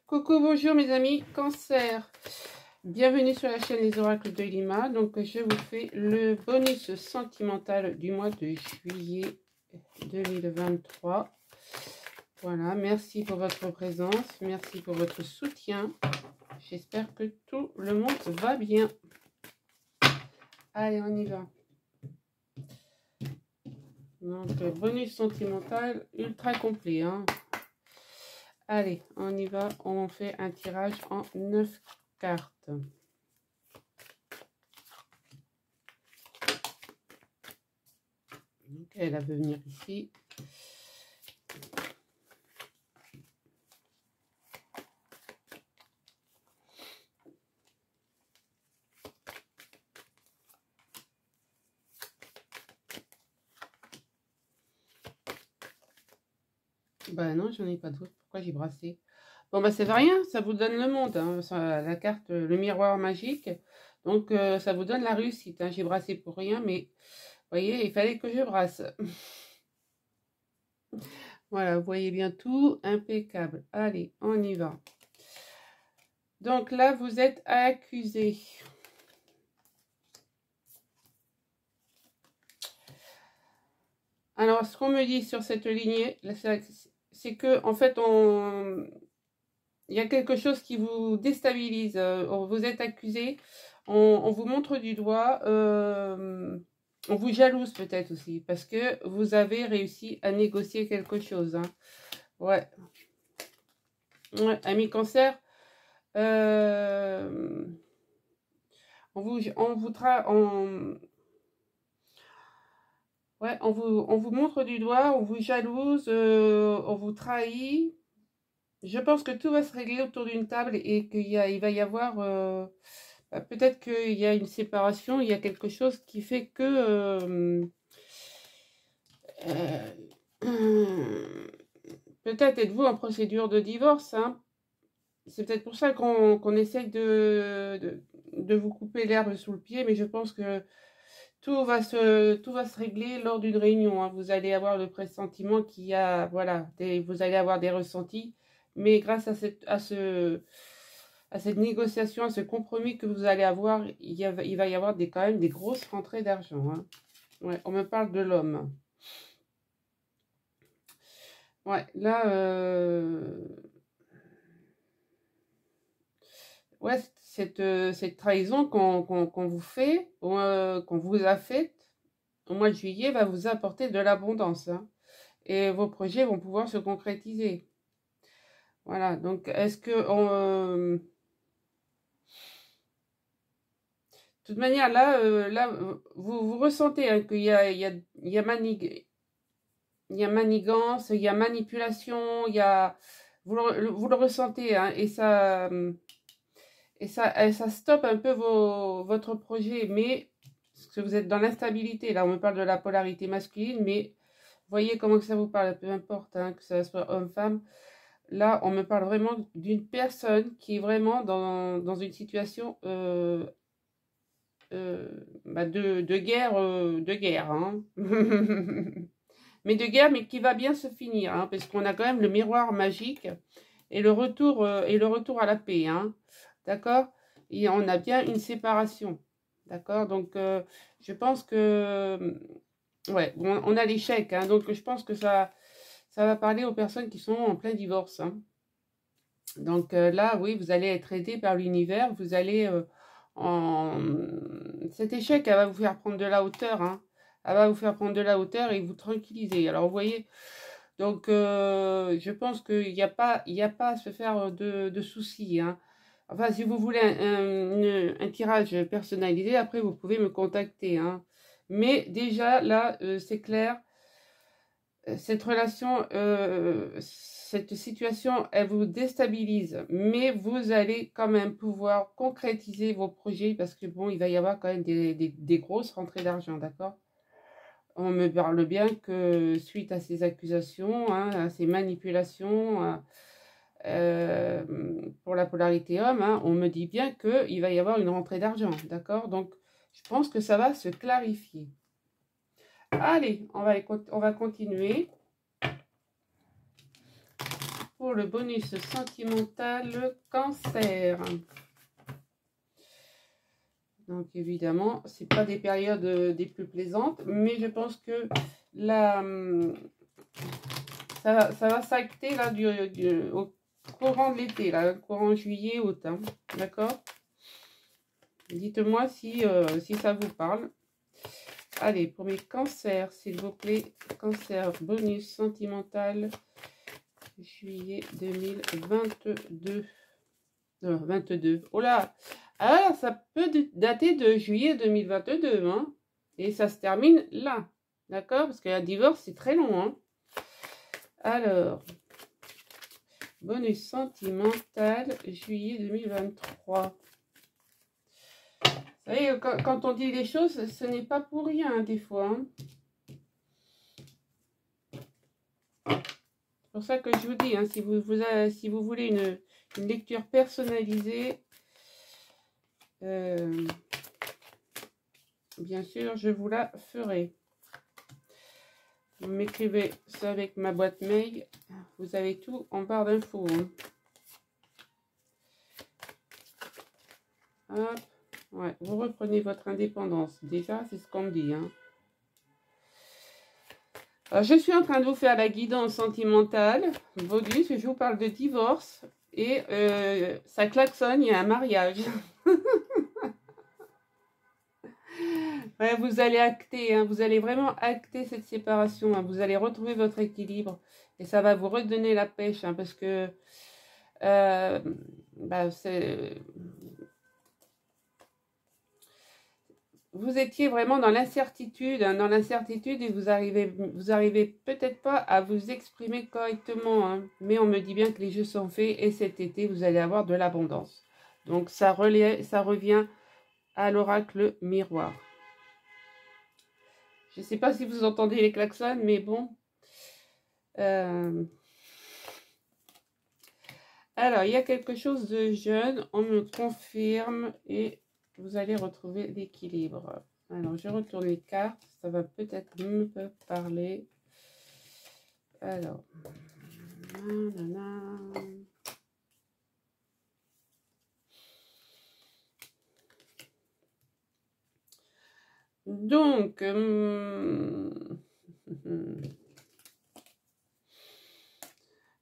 Coucou, bonjour mes amis, Cancer. Bienvenue sur la chaîne Les Oracles de Lima. Donc, je vous fais le bonus sentimental du mois de juillet 2023. Voilà, merci pour votre présence, merci pour votre soutien. J'espère que tout le monde va bien. Allez, on y va. Donc, bonus sentimental ultra complet, hein. Allez, on y va. On fait un tirage en 9 cartes. Donc, elle va venir ici. Bah non, j'en ai pas d'autres. Pourquoi j'ai brassé? Bon, bah ça fait rien, ça vous donne le monde, hein. Ça, la carte, le miroir magique. Donc, ça vous donne la réussite, hein. J'ai brassé pour rien, mais vous voyez, il fallait que je brasse. Voilà, vous voyez bien tout, impeccable. Allez, on y va. Donc là, vous êtes accusé. Alors, ce qu'on me dit sur cette lignée, c'est que, en fait, il y a quelque chose qui vous déstabilise. Vous êtes accusé, on vous montre du doigt, on vous jalouse peut-être aussi, parce que vous avez réussi à négocier quelque chose. Hein. Ouais. Ouais, ami Cancer, ouais, on vous montre du doigt, on vous jalouse, on vous trahit. Je pense que tout va se régler autour d'une table et il va y avoir... peut-être qu'il y a une séparation, il y a quelque chose qui fait que... peut-être êtes-vous en procédure de divorce. Hein. C'est peut-être pour ça qu'on essaye de vous couper l'herbe sous le pied, mais je pense que tout va se régler lors d'une réunion. Hein. Vous allez avoir le pressentiment qu'il y a... Voilà, vous allez avoir des ressentis. Mais grâce à cette négociation, à ce compromis que vous allez avoir, il va y avoir quand même des grosses rentrées d'argent. Hein. Ouais, on me parle de l'homme. Ouais, là, ouais, cette trahison qu'on vous fait, qu'on vous a faite au mois de juillet, va vous apporter de l'abondance. Hein. Et vos projets vont pouvoir se concrétiser. Voilà, donc est-ce que de toute manière, là vous ressentez hein, qu'il y a manigance, il y a manipulation, vous le ressentez, hein, et ça stoppe un peu votre projet, mais parce que vous êtes dans l'instabilité. Là, on me parle de la polarité masculine, mais voyez comment que ça vous parle, peu importe, hein, que ce soit homme-femme. Là, on me parle vraiment d'une personne qui est vraiment dans une situation de guerre. Hein. Mais de guerre, mais qui va bien se finir, hein, parce qu'on a quand même le miroir magique et le retour à la paix. Hein, d'accord? Et on a bien une séparation. D'accord? Donc, je pense que... Ouais, on a l'échec. Hein, donc, je pense que ça va parler aux personnes qui sont en plein divorce. Hein. Donc là, oui, vous allez être aidé par l'univers. Vous allez... Cet échec, elle va vous faire prendre de la hauteur. Hein. Elle va vous faire prendre de la hauteur et vous tranquilliser. Alors, vous voyez... Donc, je pense qu'il n'y a pas à se faire de soucis. Hein. Enfin, si vous voulez un tirage personnalisé, après, vous pouvez me contacter. Hein. Mais déjà, là, c'est clair, cette relation, cette situation, elle vous déstabilise. Mais vous allez quand même pouvoir concrétiser vos projets parce que, bon, il va y avoir quand même des grosses rentrées d'argent, d'accord ? On me parle bien que suite à ces accusations, hein, à ces manipulations, pour la polarité homme, hein, on me dit bien qu'il va y avoir une rentrée d'argent, d'accord? Donc, je pense que ça va se clarifier. Allez, on va continuer. pour le bonus sentimental Cancer. Donc évidemment, c'est pas des périodes des plus plaisantes, mais je pense que la, ça va s'acter là au courant de l'été, là, courant juillet, août, hein, d'accord? Dites-moi si, si ça vous parle. Allez, pour mes cancers, s'il vous plaît, cancer bonus sentimental, juillet 2022. 22. Oh là! Ah, ça peut dater de juillet 2022, hein? Et ça se termine là, d'accord? Parce qu'un divorce, c'est très long, hein? Alors, bonus sentimental, juillet 2023. Vous savez, quand on dit les choses, ce n'est pas pour rien, hein, des fois. Hein. C'est pour ça que je vous dis, hein, si vous voulez une lecture personnalisée, bien sûr, je vous la ferai. Vous m'écrivez ça avec ma boîte mail. Vous avez tout en barre d'infos. Hein. Hop. Ouais, vous reprenez votre indépendance. Déjà, c'est ce qu'on me dit. Hein. Alors, je suis en train de vous faire la guidance sentimentale. Bonus, je vous parle de divorce. Et ça klaxonne, il y a un mariage. Ouais, vous allez acter, hein, vous allez vraiment acter cette séparation. Hein, vous allez retrouver votre équilibre. Et ça va vous redonner la pêche. Hein, parce que vous étiez vraiment dans l'incertitude. Hein, et vous arrivez peut-être pas à vous exprimer correctement. Hein, mais on me dit bien que les jeux sont faits. Et cet été, vous allez avoir de l'abondance. Donc ça revient à l'oracle miroir. Je ne sais pas si vous entendez les klaxons, mais bon. Alors, il y a quelque chose de jeune. On me confirme et vous allez retrouver l'équilibre. Alors, je retourne les cartes. Ça va peut-être me parler. Alors. Donc,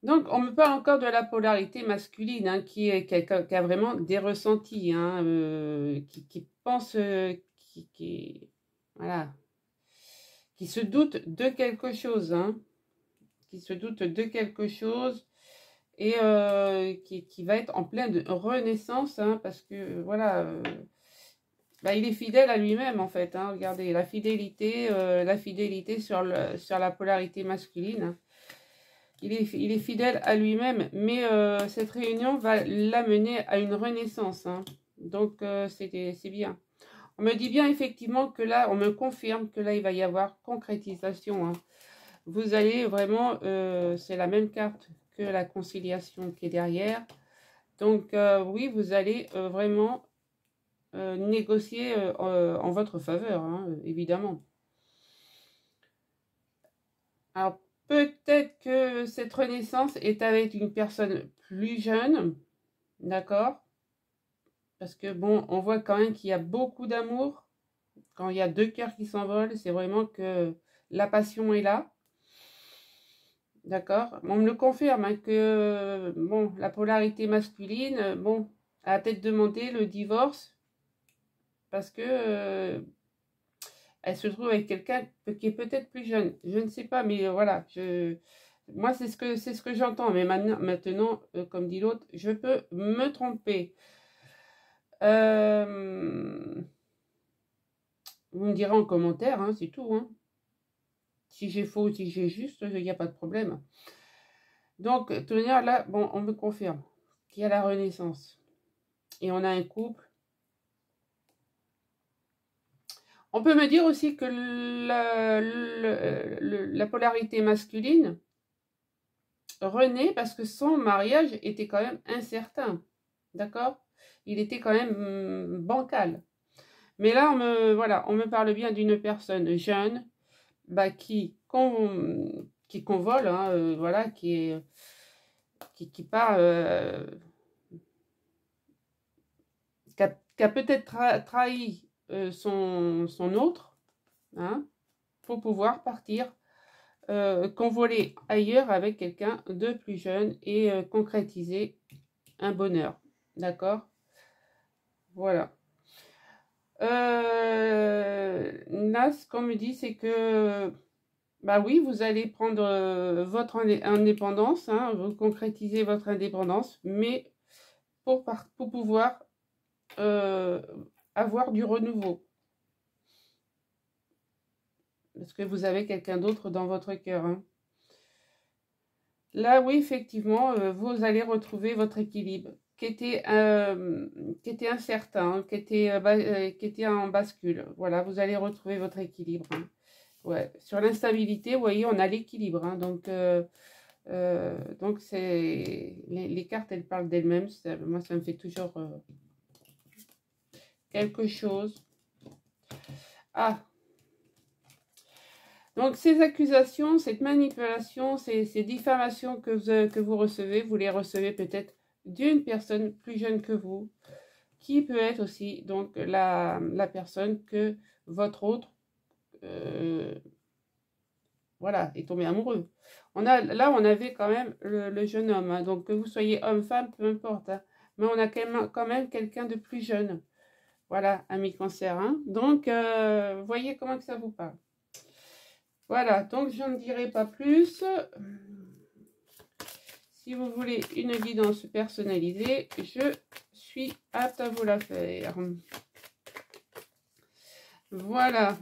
donc, on me parle encore de la polarité masculine, hein, qui a vraiment des ressentis, hein, qui pense, voilà, qui se doute de quelque chose, hein, qui se doute de quelque chose et qui va être en pleine renaissance, hein, parce que, voilà, il est fidèle à lui-même, en fait, hein, regardez, la fidélité sur la polarité masculine, hein. Il est fidèle à lui-même, mais cette réunion va l'amener à une renaissance. Hein. Donc, c'est bien. On me dit bien effectivement que là, on me confirme que là, il va y avoir concrétisation. Hein. Vous allez vraiment, c'est la même carte que la conciliation qui est derrière. Donc, oui, vous allez vraiment négocier en votre faveur, hein, évidemment. Alors, peut-être que cette renaissance est avec une personne plus jeune, d'accord? Parce que bon, on voit quand même qu'il y a beaucoup d'amour. Quand il y a deux cœurs qui s'envolent, c'est vraiment que la passion est là. D'accord? On me le confirme, hein, que bon, la polarité masculine, bon, a peut-être demandé le divorce parce que elle se trouve avec quelqu'un qui est peut-être plus jeune. Je ne sais pas, mais voilà, moi c'est ce que j'entends. Mais maintenant, comme dit l'autre, je peux me tromper. Vous me direz en commentaire, hein, c'est tout. Hein. Si j'ai faux ou si j'ai juste, il n'y a pas de problème. Donc, tenir là, bon, on me confirme qu'il y a la renaissance. Et on a un couple. On peut me dire aussi que la polarité masculine renaît parce que son mariage était quand même incertain. D'accord? Il était quand même bancal. Mais là, on me parle bien d'une personne jeune qui convole, hein, voilà, qui est qui part, qui a peut-être trahi son autre, hein, pour pouvoir partir convoler ailleurs avec quelqu'un de plus jeune et concrétiser un bonheur. D'accord? Voilà. Là, ce qu'on me dit, c'est que, bah oui, vous allez prendre votre indépendance, hein, vous concrétisez votre indépendance, mais pour pouvoir avoir du renouveau. Parce que vous avez quelqu'un d'autre dans votre cœur. Hein. Là, oui, effectivement, vous allez retrouver votre équilibre qui était incertain, qui était en bascule. Voilà, vous allez retrouver votre équilibre. Hein. Ouais. Sur l'instabilité, vous voyez, on a l'équilibre. Hein. Donc c'est les cartes, elles parlent d'elles-mêmes. Moi, ça me fait toujours quelque chose. Ah! Donc, ces accusations, cette manipulation, ces diffamations que vous recevez, vous les recevez peut-être d'une personne plus jeune que vous, qui peut être aussi donc la personne que votre autre voilà, est tombé amoureux. Là, on avait quand même le jeune homme, hein, donc que vous soyez homme, femme, peu importe, hein, mais on a quand même quelqu'un de plus jeune. Voilà, ami cancer. Hein. Donc, voyez comment que ça vous parle. Voilà, donc je ne dirai pas plus. Si vous voulez une guidance personnalisée, je suis apte à vous la faire. Voilà.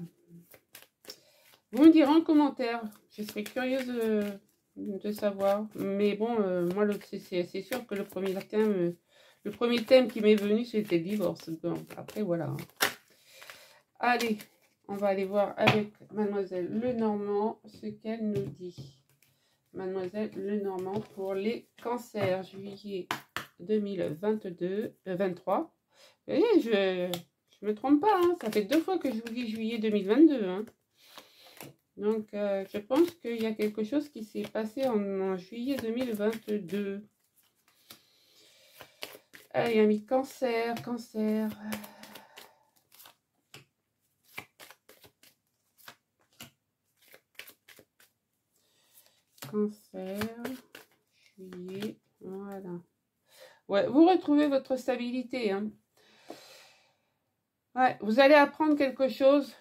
Vous me direz en commentaire. Je serais curieuse de savoir. Mais bon, moi, c'est sûr que le premier thème qui m'est venu, c'était le divorce. Donc, après, voilà. Allez. On va aller voir avec Mademoiselle Lenormand ce qu'elle nous dit. Mademoiselle Lenormand pour les cancers, juillet 2022, 23. Vous voyez, je me trompe pas, hein, ça fait 2 fois que je vous dis juillet 2022. Hein. Donc, je pense qu'il y a quelque chose qui s'est passé en juillet 2022. Allez, amis, cancer. Cancer, juillet, voilà. Ouais, vous retrouvez votre stabilité. Hein. Ouais, vous allez apprendre quelque chose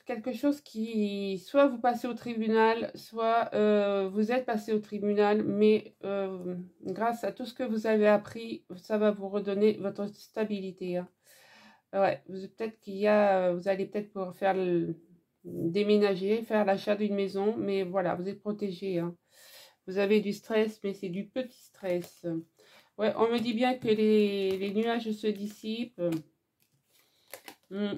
qui, soit vous passez au tribunal, soit vous êtes passé au tribunal, mais grâce à tout ce que vous avez appris, ça va vous redonner votre stabilité. Hein. Ouais, vous allez peut-être pouvoir faire déménager, faire l'achat d'une maison, mais voilà, vous êtes protégé. Hein. Vous avez du stress, mais c'est du petit stress. Ouais, on me dit bien que les nuages se dissipent. Là,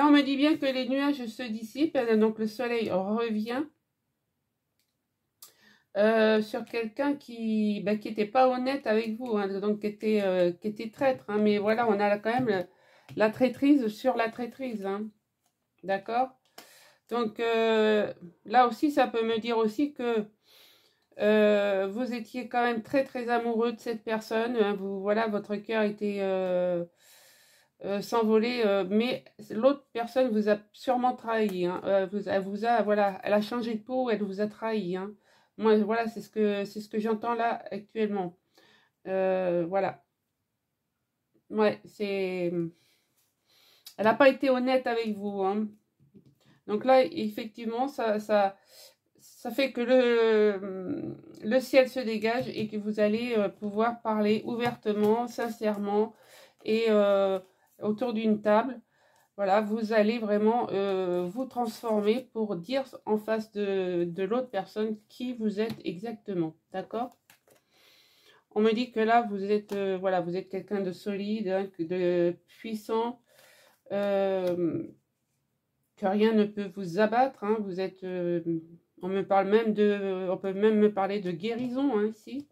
on me dit bien que les nuages se dissipent. Donc, le soleil revient sur quelqu'un qui n'était pas honnête avec vous. Hein, donc, qui était traître. Hein, mais voilà, on a quand même la traîtrise sur la traîtrise. Hein, d'accord? Donc, là aussi, ça peut me dire aussi que vous étiez quand même très, très amoureux de cette personne. Hein, voilà, votre cœur était s'envoler, mais l'autre personne vous a sûrement trahi. Hein, elle vous a, voilà, elle a changé de peau, elle vous a trahi. Hein. Moi, voilà, c'est ce que j'entends là actuellement. Voilà. Ouais, elle n'a pas été honnête avec vous. Hein. Donc là, effectivement, ça fait que le ciel se dégage et que vous allez pouvoir parler ouvertement, sincèrement et autour d'une table. Voilà, vous allez vraiment vous transformer pour dire en face de l'autre personne qui vous êtes exactement. D'accord? On me dit que là, vous êtes voilà, vous êtes quelqu'un de solide, hein, de puissant, que rien ne peut vous abattre. Hein, vous êtes on peut même me parler de guérison hein, ici.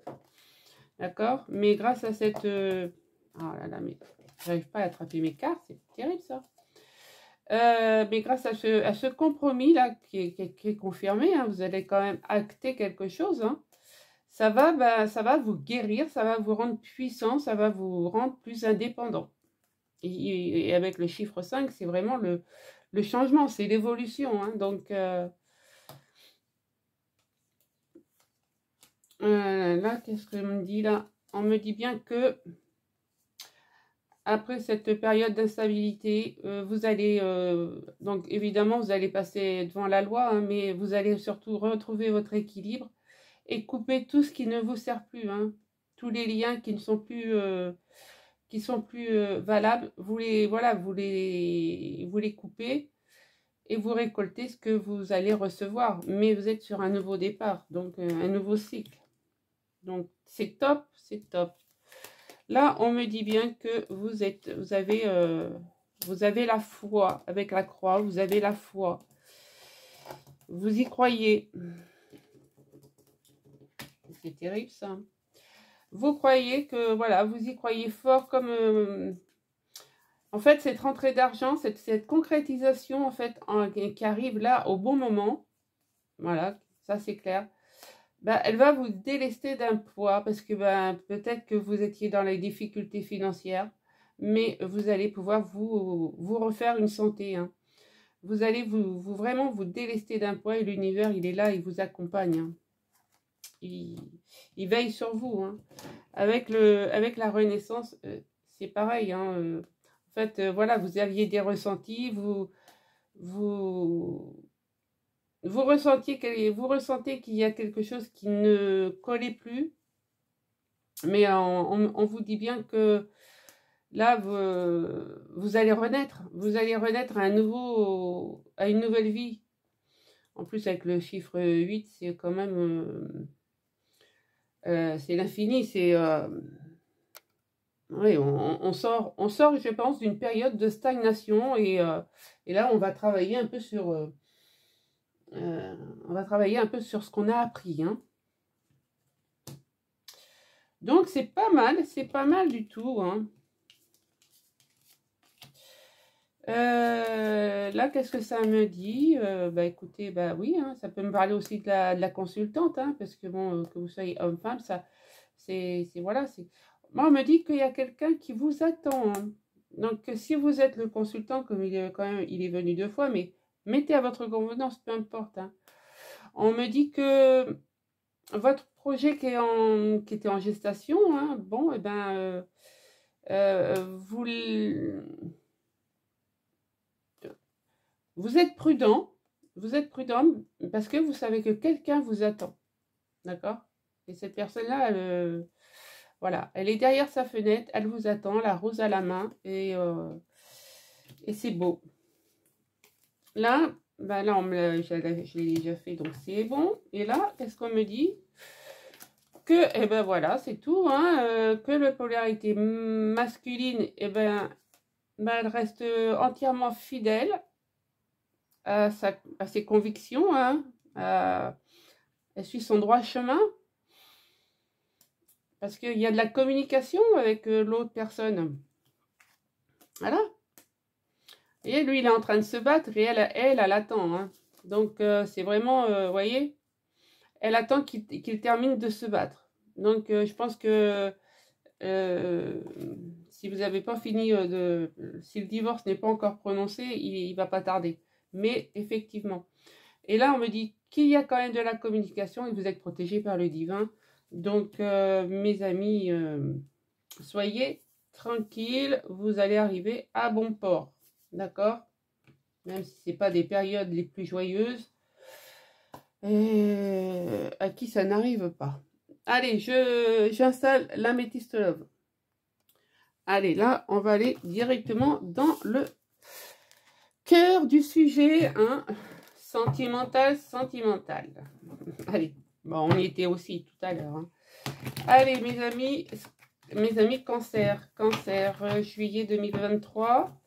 D'accord? Mais grâce à cette oh là là, mais j'arrive pas à attraper mes cartes, c'est terrible ça. Mais grâce à ce compromis là qui est confirmé, hein, vous allez quand même acter quelque chose. Hein. ben, ça va vous guérir, ça va vous rendre puissant, ça va vous rendre plus indépendant. Et avec le chiffre 5, c'est vraiment le changement, c'est l'évolution. Hein. Donc, là, qu'est-ce qu'on me dit là? On me dit bien que après cette période d'instabilité, vous allez, donc évidemment, vous allez passer devant la loi, hein, mais vous allez surtout retrouver votre équilibre et couper tout ce qui ne vous sert plus. Hein. Tous les liens qui sont plus valables, voilà, vous les coupez et vous récoltez ce que vous allez recevoir. Mais vous êtes sur un nouveau départ, donc un nouveau cycle. Donc c'est top, c'est top. Là, on me dit bien que vous avez la foi avec la croix, vous avez la foi. Vous y croyez. C'est terrible ça. Vous croyez que, voilà, vous y croyez fort comme... en fait, cette rentrée d'argent, cette concrétisation, en fait, qui arrive là au bon moment, voilà, ça c'est clair, ben, elle va vous délester d'un poids parce que ben, peut-être que vous étiez dans les difficultés financières, mais vous allez pouvoir vous refaire une santé. Hein. Vous allez vraiment vous délester d'un poids et l'univers, il est là, il vous accompagne. Hein. Il veille sur vous. Hein. Avec la renaissance, c'est pareil. Hein. En fait, voilà, vous aviez des ressentis, vous ressentez qu'il y a quelque chose qui ne collait plus, mais on vous dit bien que là, vous allez renaître. Vous allez renaître à une nouvelle vie. En plus, avec le chiffre 8, c'est quand même... c'est l'infini. Oui, on sort, je pense, d'une période de stagnation. Et là, on va travailler un peu sur... on va travailler un peu sur ce qu'on a appris. Hein. Donc, c'est pas mal du tout. Hein. Là, qu'est-ce que ça me dit? Bah écoutez, bah oui, hein, ça peut me parler aussi de la consultante, hein, parce que bon, que vous soyez homme-femme, ça, voilà, c'est... Moi, on me dit qu'il y a quelqu'un qui vous attend. Hein. Donc, si vous êtes le consultant, comme il est quand même, il est venu 2 fois, mais mettez à votre convenance, peu importe. Hein. On me dit que votre projet qui était en gestation, hein, bon, et ben, vous êtes prudent parce que vous savez que quelqu'un vous attend, d'accord? Et cette personne-là, voilà, elle est derrière sa fenêtre, elle vous attend, la rose à la main, et c'est beau. Là, ben là, je l'ai déjà fait, donc c'est bon. Et là, qu'est-ce qu'on me dit? Que, eh ben voilà, c'est tout, hein, que la polarité masculine, eh ben, elle reste entièrement fidèle à ses convictions, hein, elle suit son droit chemin, parce qu'il y a de la communication avec l'autre personne. Voilà. Et lui, il est en train de se battre, et elle attend. Hein. Donc, c'est vraiment, vous voyez, elle attend qu'il termine de se battre. Donc, je pense que si vous n'avez pas fini si le divorce n'est pas encore prononcé, il ne va pas tarder. Mais effectivement. Et là, on me dit qu'il y a quand même de la communication et vous êtes protégés par le divin. Donc, mes amis, soyez tranquilles, vous allez arriver à bon port. D'accord? Même si ce n'est pas des périodes les plus joyeuses, à qui ça n'arrive pas. Allez, j'installe l'améthyste love. Allez, là, on va aller directement dans le cœur du sujet, hein, sentimental. Allez, bon, on y était aussi tout à l'heure. Hein. Allez, mes amis, cancer, juillet 2023.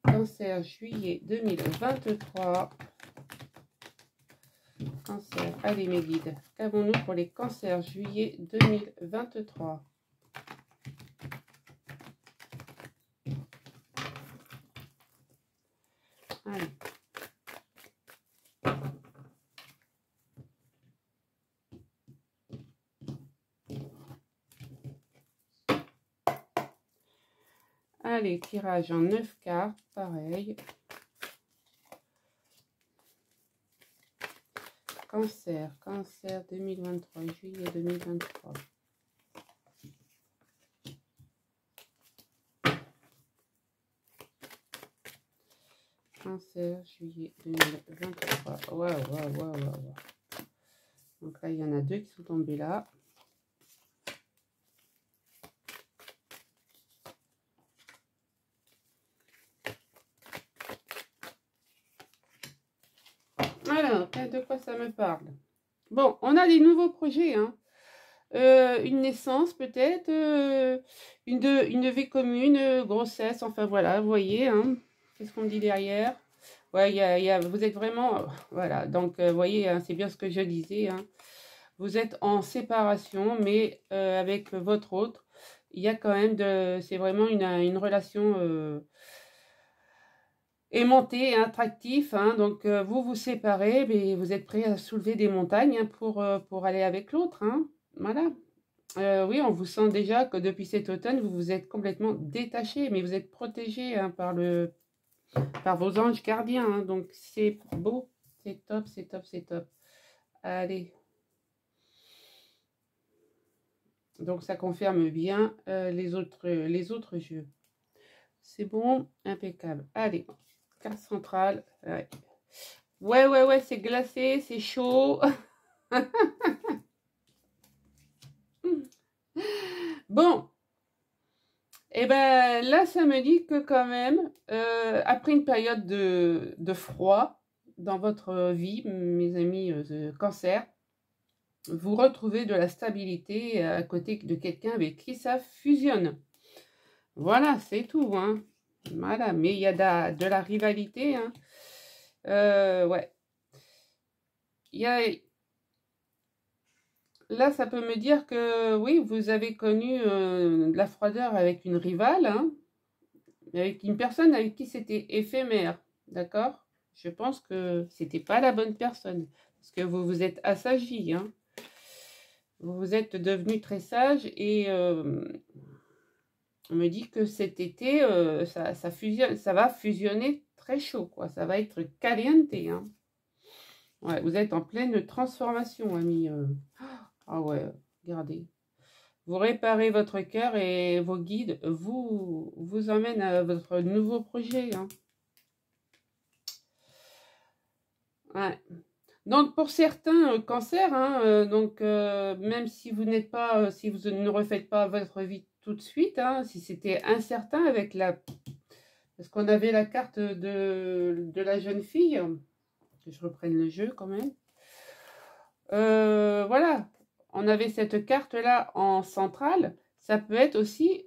Cancer, juillet 2023. Cancer, allez mes guides, qu'avons-nous pour les cancers, juillet 2023? Allez. Allez, tirage en 9 cartes, pareil. Cancer, Cancer 2023, juillet 2023. Cancer, juillet 2023. Waouh, waouh, waouh, waouh. Donc là, il y en a deux qui sont tombés là. Alors, de quoi ça me parle? Bon, on a des nouveaux projets, hein. Une naissance peut-être, une vie commune, grossesse, enfin voilà, vous voyez, hein. Qu'est-ce qu'on dit derrière? Ouais, vous êtes vraiment, voilà, donc vous voyez, hein, c'est bien ce que je disais, hein. Vous êtes en séparation, mais avec votre autre, il y a quand même c'est vraiment une relation aimanté et attractif, hein, donc vous vous séparez, mais vous êtes prêt à soulever des montagnes, hein, pour aller avec l'autre, hein, voilà. Oui, on vous sent déjà que depuis cet automne, vous vous êtes complètement détaché, mais vous êtes protégé, hein, par vos anges gardiens, hein, donc c'est beau, c'est top, c'est top, c'est top. Allez. Donc ça confirme bien les autres jeux. C'est bon, impeccable. Allez, carte centrale. Ouais. Ouais, c'est glacé, c'est chaud. Bon, et ben là, ça me dit que quand même, après une période de froid dans votre vie, mes amis cancer, vous retrouvez de la stabilité à côté de quelqu'un avec qui ça fusionne. Voilà, c'est tout, hein. Voilà, mais il y a de la rivalité, hein. Ouais. Là, ça peut me dire que oui, vous avez connu de la froideur avec une rivale, hein, avec une personne avec qui c'était éphémère, d'accord? Je pense que c'était pas la bonne personne, parce que vous vous êtes assagi, hein. Vous vous êtes devenu très sage et on me dit que cet été, ça fusionne, ça va fusionner très chaud, quoi. Ça va être caliente, hein. Ouais, vous êtes en pleine transformation, ami. Ah ouais, regardez. Vous réparez votre cœur et vos guides vous emmènent à votre nouveau projet, hein. Ouais. Donc pour certains cancers, hein, même si vous n'êtes pas, si vous ne refaites pas votre vie tout de suite, hein, si c'était incertain avec parce qu'on avait la carte de la jeune fille, que je reprenne le jeu quand même. Voilà, on avait cette carte-là en centrale. Ça peut être aussi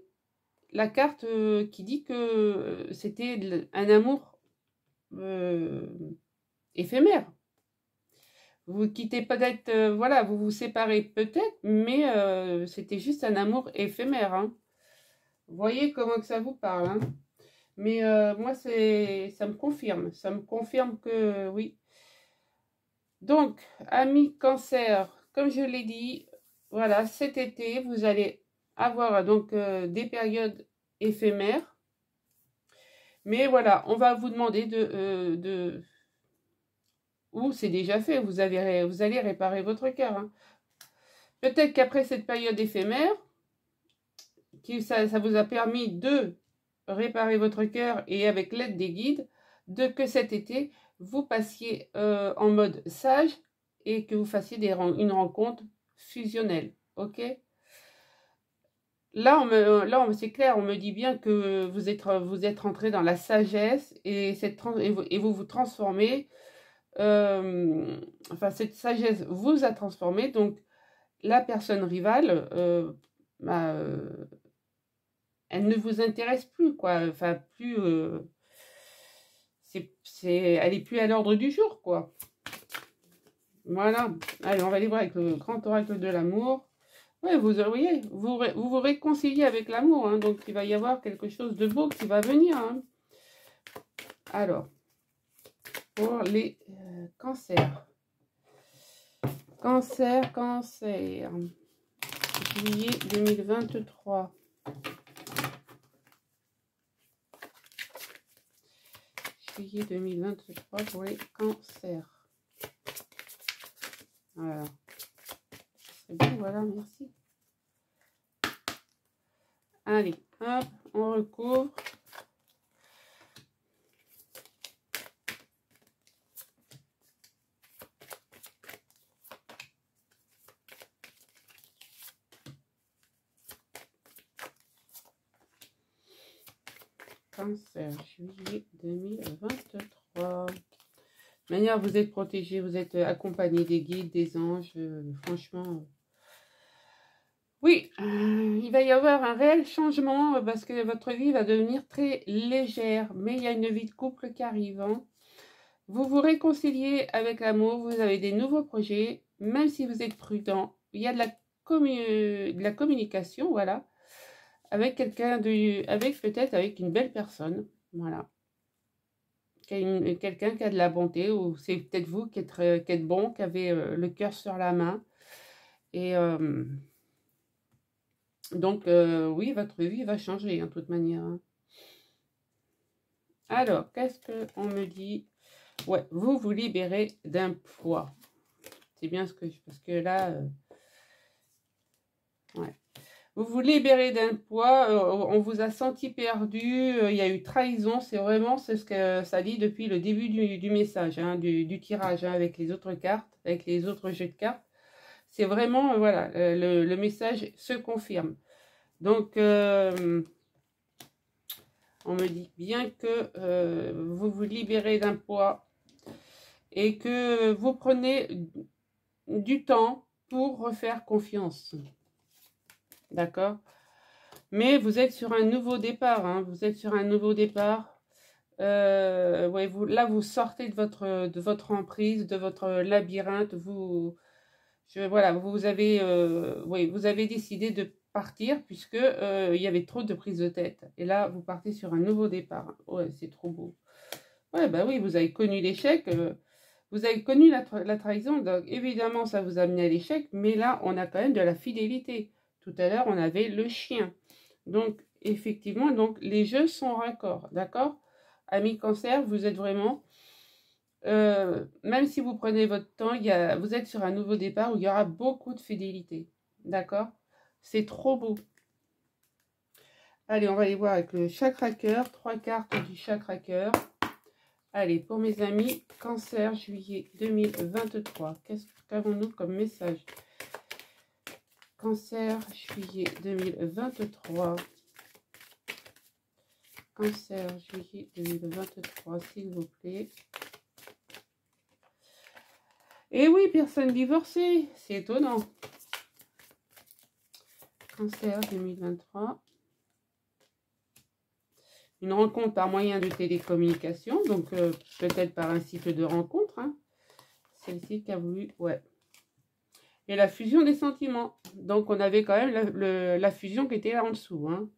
la carte qui dit que c'était un amour éphémère. Vous quittez peut-être, voilà, vous vous séparez peut-être, mais c'était juste un amour éphémère, hein. Vous voyez comment que ça vous parle, hein. Mais moi, ça me confirme que oui. Donc, amis cancer, comme je l'ai dit, voilà, cet été, vous allez avoir donc des périodes éphémères. Mais voilà, on va vous demander ou c'est déjà fait, vous allez réparer votre cœur, hein. Peut-être qu'après cette période éphémère, ça vous a permis de réparer votre cœur et avec l'aide des guides, que cet été, vous passiez en mode sage et que vous fassiez une rencontre fusionnelle, ok? Là, c'est clair, on me dit bien que vous êtes rentré dans la sagesse et vous vous transformez. Enfin, cette sagesse vous a transformé. Donc, la personne rivale, bah, elle ne vous intéresse plus, quoi. Enfin, plus, elle est plus à l'ordre du jour, quoi. Voilà. Allez, on va aller voir avec le grand oracle de l'amour. Ouais, vous voyez, vous réconciliez avec l'amour, hein, donc il va y avoir quelque chose de beau qui va venir, hein. Alors, pour les cancers. Cancer, juillet 2023. juillet 2023 pour les cancers. Voilà. C'est bon, voilà, merci. Allez, hop, on recouvre. Cancer, juillet 2023. De manière, vous êtes protégé, vous êtes accompagné des guides, des anges. Franchement, oui, il va y avoir un réel changement parce que votre vie va devenir très légère. Mais il y a une vie de couple qui arrive. Hein. Vous vous réconciliez avec l'amour, vous avez des nouveaux projets, même si vous êtes prudent. Il y a de la communication, voilà. Avec quelqu'un peut-être avec une belle personne, voilà. Quelqu'un qui a de la bonté, ou c'est peut-être vous qui êtes bon, qui avez le cœur sur la main. Et donc, oui, votre vie va changer, en toute manière. Hein. Alors, qu'est-ce qu'on me dit? Ouais, vous vous libérez d'un poids. C'est bien ce que parce que là, ouais. Vous vous libérez d'un poids, on vous a senti perdu, il y a eu trahison, c'est ce que ça dit depuis le début du message, hein, du tirage, hein, avec les autres cartes, avec les autres jeux de cartes. C'est vraiment, voilà, le message se confirme. Donc, on me dit bien que vous vous libérez d'un poids et que vous prenez du temps pour refaire confiance. D'accord? Mais vous êtes sur un nouveau départ. Hein, vous êtes sur un nouveau départ. Ouais, vous sortez de votre emprise, de votre labyrinthe. Voilà, vous avez décidé de partir puisque il y avait trop de prises de tête. Et là, vous partez sur un nouveau départ. Ouais, c'est trop beau. Ouais, bah oui, vous avez connu l'échec. Vous avez connu la trahison. Donc, évidemment, ça vous a amené à l'échec. Mais là, on a quand même de la fidélité. Tout à l'heure, on avait le chien. Donc, effectivement, les jeux sont raccords. D'accord? Amis cancer, vous êtes vraiment... même si vous prenez votre temps, vous êtes sur un nouveau départ où il y aura beaucoup de fidélité. D'accord? C'est trop beau. Allez, on va aller voir avec le chakra cœur. 3 cartes du chakra cœur. Allez, pour mes amis, cancer, juillet 2023. Qu'est-ce qu'avons-nous comme message? Cancer, juillet 2023. Cancer, juillet 2023, s'il vous plaît. Et oui, personne divorcée, c'est étonnant. Cancer 2023. Une rencontre par moyen de télécommunication, donc peut-être par un site de rencontre. Hein. Celle-ci qui a voulu, ouais. Et la fusion des sentiments. Donc, on avait quand même la fusion qui était là en dessous. Hein.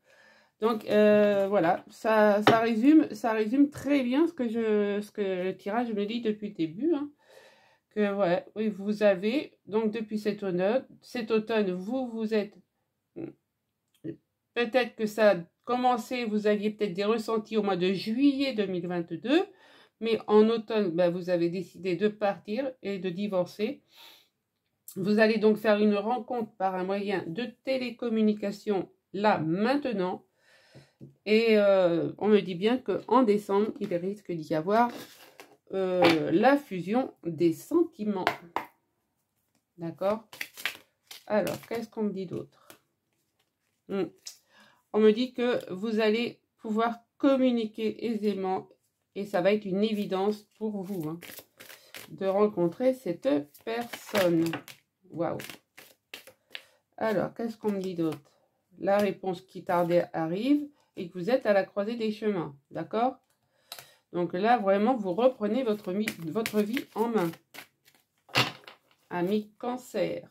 Donc, voilà, ça résume très bien ce que le tirage me dit depuis le début. Hein. Que, ouais, oui, vous avez, donc depuis cet automne, vous êtes, peut-être que ça a commencé, vous aviez peut-être des ressentis au mois de juillet 2022, mais en automne, ben, vous avez décidé de partir et de divorcer. Vous allez donc faire une rencontre par un moyen de télécommunication, là, maintenant. Et on me dit bien qu'en décembre, il risque d'y avoir la fusion des sentiments. D'accord? Alors, qu'est-ce qu'on me dit d'autre? On me dit que vous allez pouvoir communiquer aisément et ça va être une évidence pour vous hein, de rencontrer cette personne. Waouh! Alors, qu'est-ce qu'on me dit d'autre? La réponse qui tardait arrive et que vous êtes à la croisée des chemins. D'accord? Donc là, vraiment, vous reprenez votre vie en main. Ami cancer.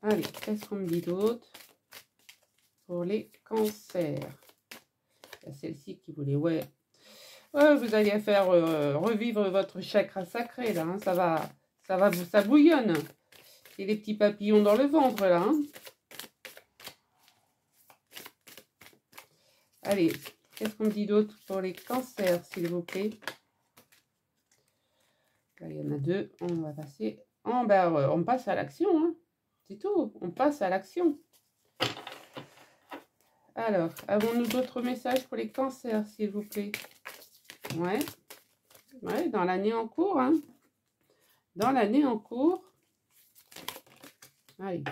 Allez, qu'est-ce qu'on me dit d'autre pour les cancers? Il y a celle-ci qui voulait, ouais. Ouais, vous allez faire revivre votre chakra sacré, là. Hein, ça bouillonne. Et les petits papillons dans le ventre, là. Hein. Allez, Qu'est-ce qu'on me dit d'autre pour les cancers, s'il vous plaît? Là, il y en a deux. On va passer. On passe à l'action. Hein. C'est tout. On passe à l'action. Alors, avons-nous d'autres messages pour les cancers, s'il vous plaît? Ouais. Ouais, dans l'année en cours. Hein. Dans l'année en cours. Allez.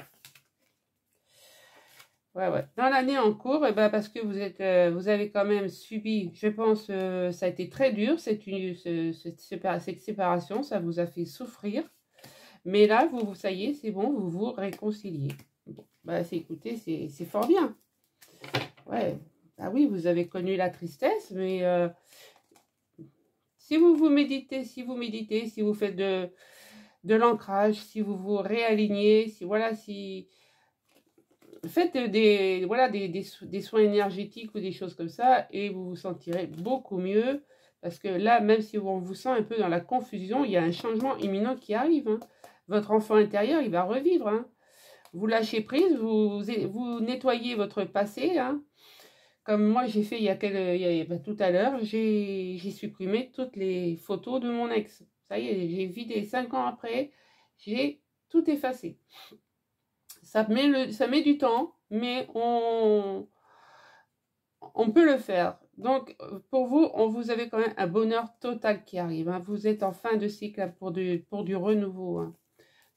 Ouais. Dans l'année en cours, parce que vous avez quand même subi, je pense, ça a été très dur, cette séparation, ça vous a fait souffrir. Mais là, ça y est, c'est bon, vous vous réconciliez. Bon, écoutez, c'est fort bien. Ouais, ah oui, vous avez connu la tristesse, mais si vous méditez, si vous faites de l'ancrage, si vous vous réalignez, faites des soins énergétiques ou des choses comme ça et vous vous sentirez beaucoup mieux. Parce que là, même si on vous sent un peu dans la confusion, il y a un changement imminent qui arrive. Hein. Votre enfant intérieur, il va revivre. Hein. Vous lâchez prise, vous nettoyez votre passé. Hein. Comme moi, j'ai fait tout à l'heure, j'ai supprimé toutes les photos de mon ex. Ça y est, j'ai vidé 5 ans après, j'ai tout effacé. Ça met du temps, mais on peut le faire. Donc, pour vous avez quand même un bonheur total qui arrive. Hein. Vous êtes en fin de cycle pour du renouveau. Hein.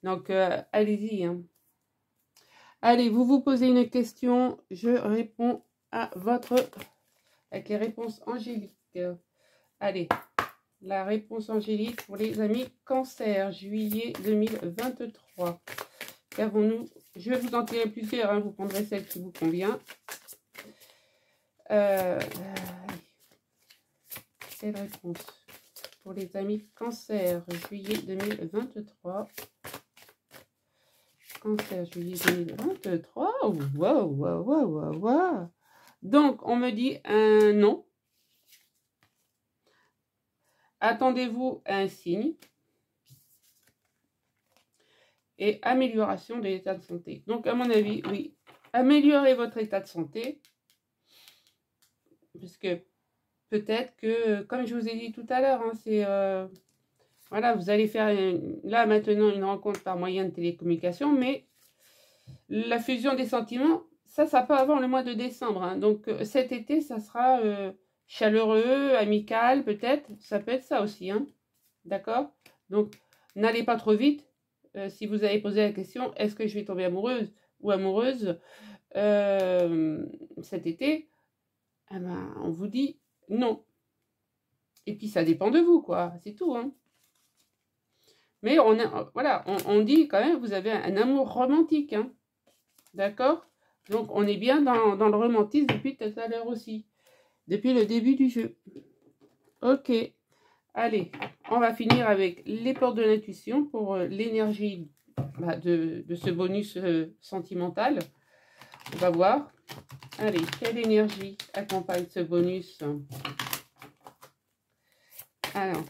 Donc, allez-y. Hein. Allez, vous posez une question. Je réponds avec les réponses angéliques. Allez, la réponse angélique pour les amis cancer, juillet 2023. Qu'avons-nous? Je vais vous en tirer plusieurs, hein, vous prendrez celle qui vous convient. Quelle réponse pour les amis cancer, juillet 2023. Cancer, juillet 2023. Wow. Donc, on me dit un non. Attendez-vous à un signe. Et amélioration de l'état de santé. Donc, à mon avis, oui, améliorez votre état de santé. Parce que peut-être que, comme je vous ai dit tout à l'heure, hein, c'est... voilà, vous allez faire là maintenant une rencontre par moyen de télécommunication, mais la fusion des sentiments, ça peut avant le mois de décembre. Hein. Donc, cet été, ça sera chaleureux, amical, peut-être. Ça peut être ça aussi. Hein. D'accord? Donc, n'allez pas trop vite. Si vous avez posé la question, est-ce que je vais tomber amoureuse ou amoureuse cet été, on vous dit non. Et puis ça dépend de vous, quoi. C'est tout. Hein. Mais on dit quand même, vous avez un amour romantique. Hein. D'accord? Donc on est bien dans le romantisme depuis tout à l'heure aussi. Depuis le début du jeu. Ok. Allez, on va finir avec les portes de l'intuition pour l'énergie de ce bonus sentimental. On va voir. Allez, quelle énergie accompagne ce bonus? Alors,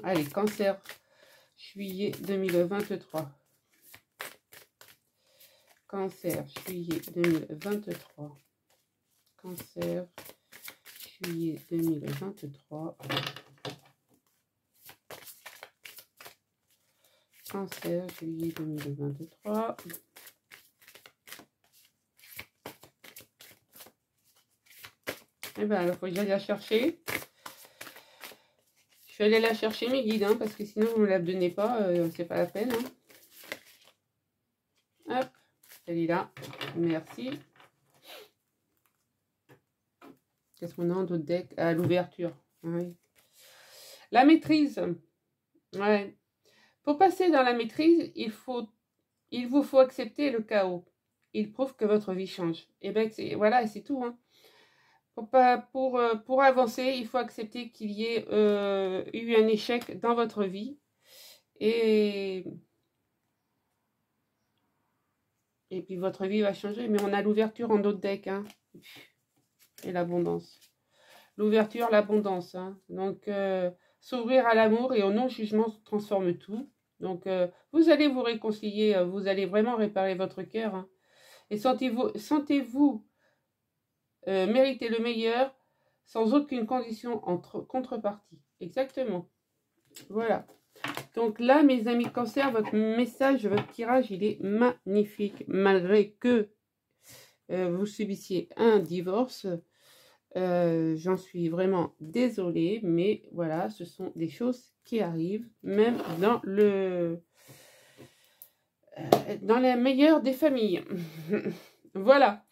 allez, cancer, juillet 2023. Cancer, juillet 2023. Cancer, juillet 2023. Cancer, juillet 2023. Eh bien, il faut que j'aille la chercher. Je vais aller la chercher, mes guides, hein, parce que sinon, vous ne me la donnez pas, c'est pas la peine. Hein. Hop, celle-là. Merci. Qu'est-ce qu'on a en d'autres decks? Ah, l'ouverture. Oui. La maîtrise. Ouais. Pour passer dans la maîtrise, il vous faut accepter le chaos. Il prouve que votre vie change. Et bien, voilà, c'est tout. Hein. Pour avancer, il faut accepter qu'il y ait eu un échec dans votre vie. Et puis, votre vie va changer. Mais on a l'ouverture en d'autres decks. Hein. Et l'abondance. L'ouverture, l'abondance. Hein. Donc, s'ouvrir à l'amour et au non-jugement transforme tout. Donc, vous allez vous réconcilier. Vous allez vraiment réparer votre cœur. Hein. Et sentez-vous méritez le meilleur sans aucune condition entre contrepartie. Exactement. Voilà. Donc là, mes amis Cancer, votre message, votre tirage, il est magnifique. Malgré que vous subissiez un divorce, j'en suis vraiment désolée, mais voilà, ce sont des choses qui arrivent, même dans la meilleure des familles. Voilà.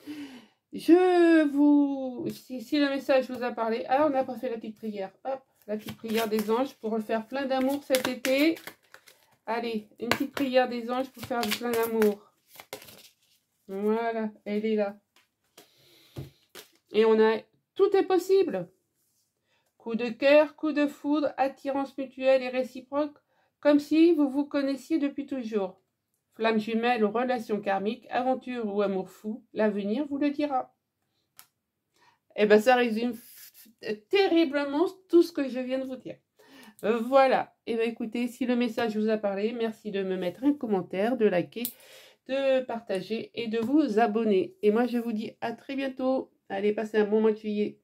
Si le message vous a parlé, alors on n'a pas fait la petite prière. Hop, la petite prière des anges pour refaire plein d'amour cet été. Allez, une petite prière des anges pour faire plein d'amour. Voilà, elle est là. Et on a... Tout est possible. Coup de cœur, coup de foudre, attirance mutuelle et réciproque, comme si vous vous connaissiez depuis toujours. Flamme jumelle ou relation karmique, aventure ou amour fou, l'avenir vous le dira. Eh bien, ça résume terriblement tout ce que je viens de vous dire. Voilà. Eh bien, écoutez, si le message vous a parlé, merci de me mettre un commentaire, de liker, de partager et de vous abonner. Et moi, je vous dis à très bientôt. Allez, passez un bon mois de juillet.